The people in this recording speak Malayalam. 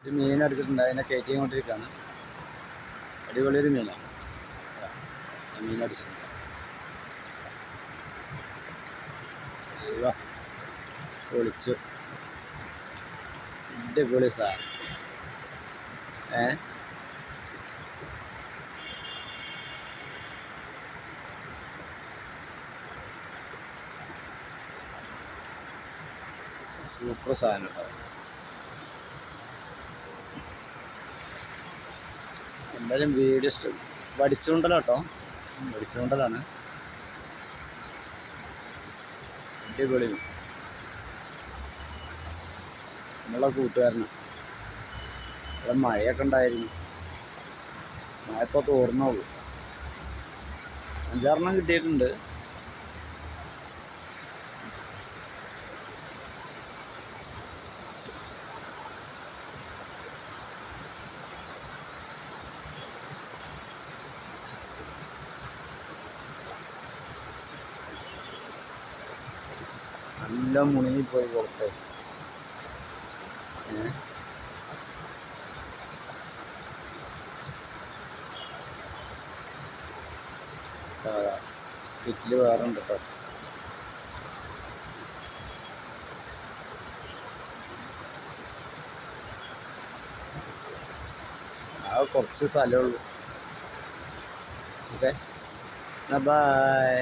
ഒരു മീൻ അടിച്ചിട്ടുണ്ട്, അതിനെ കയറ്റിക്കൊണ്ടിരിക്കുകയാണ്. അടിപൊളിയൊരു മീനാണ്. മീൻ അടിച്ചിട്ടുണ്ട്. പൊളിച്ചു. അടിപൊളി സാധനം. സൂപ്പർ സാധനം കേട്ടോ. എന്തായാലും വീഡിയോ വടിച്ചുകൊണ്ടല്ലോ വടിച്ചുകൊണ്ടലാണ്. അടിപൊളി നമ്മളെ കൂട്ടുകാരനാണ്. ഇവിടെ മഴയൊക്കെ ഉണ്ടായിരുന്നു. മഴ ഇപ്പോൾ തോർന്നുള്ളൂ. 5-6 കിട്ടിയിട്ടുണ്ട്. നല്ല മുണിങ്ങിപ്പോയി പുറത്ത്. വീട്ടിൽ വേറെ ഉണ്ട് കേട്ടോ. ആ കുറച്ച് സ്ഥലമേ ഉള്ളൂ. Okay, by.